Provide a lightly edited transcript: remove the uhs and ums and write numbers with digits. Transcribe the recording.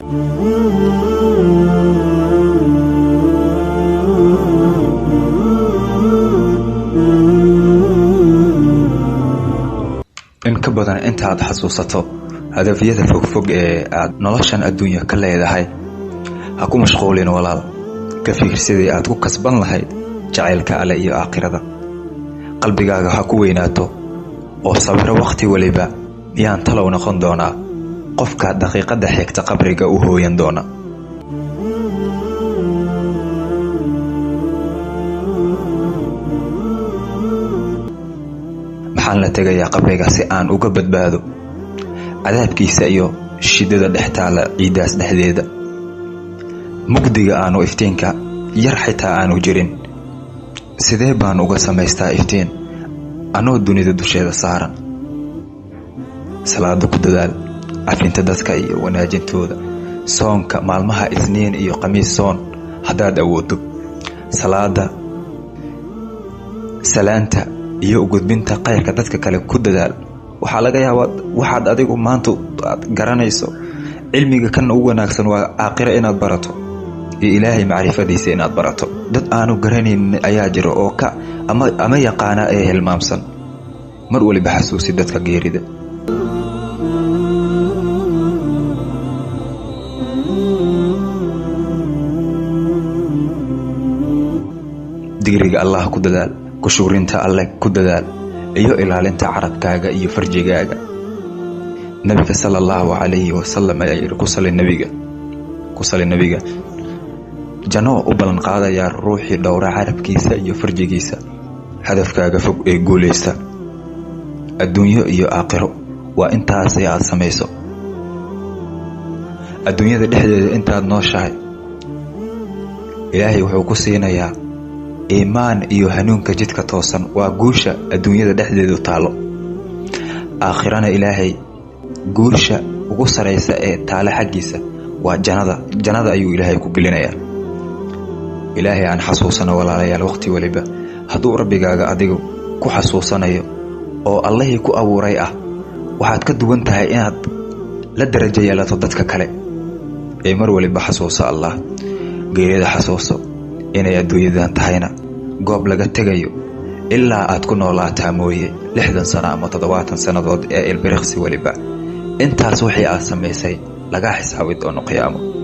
in ka badan inta aad xasuusato hadafyada fogfog ee aad noloshan adduunyo ka leedahay ha ku mashquulin walaal ka fikir sidii aad ku kasban lahayd jacaylka Alle iyo aakhirada qalbigaaga ha ku weynaato oo sabir waqti waliba yaan talow noqon doonaa qofka daqiiqada xigta qabriga u hooyan doona maxaan la tagayaa qabriga si aan uga badbaado cadaabkiisa iyo shidada dhextaala ciidaas dhexdeeda mugdiga aanu iftiinka yar xitaa aanu jirin sidee baan uga samaystaa iftiin anoo dunida dusheeda saaran salaada ku dadaal cafinta dadka iyo wanaajintooda soonka maalmaha isniin iyo khamiis soon haddaad awoodo salaada salaanta iyo gudbinta qayrka dadka kale ku dadaal waxa laga yaabaa waxaad adigu maanta garanayso cilmiga kan ugu wanaagsan waa aakhira inaad barato iyo Ilaahay macrifadiisa inaad barato dad aanu garaneyn ayaa jira oo ka ama yaqaana ee hilmaamsan mar waliba xasuusi dadka geerida digriga Allah ku dadaal ku shukrinta Alle ku dadaal iyo ilaalinta carabkaaga iyo farjigaaga nabiga sallallahu alayhi wasallam ayaa ku salay nabiga jano u balan qaadaya ruuxi dhowra carabkiisa iyo farjigiisa hadafkaaga fog ee guuleysta adduunyo iyo aakhiro waa intaas aad samayso adduunyada dhexdeeda intaad nooshahay Ilaahay wuxuu ku siinayaa iimaan iyo hanuunka jidka toosan waa guusha adduunyada dhexdeeda taalo aakhirana Ilaahay guusha ugu sareysa ee taala xaqiisa waa jannada ayuu Ilaahay ku gelinayaa Ilaahay aan xasuusano walaalayaal waqti waliba haduu rabbigaaga adigu ku xasuusanayo oo Allahi ku abuuray waxaad ka duwan tahay inaad la darajo yeelato dadka kale ee mar waliba xasuuso Allah geerida xasuuso inay adduunyadan tahayna goob laga tagayo ilaa aad ku noolaataa mooye 60 sano ama 70 sanadood ee ilbiriqsi waliba intaas wixii aad samaysay laga xisaabi doono qiyaamo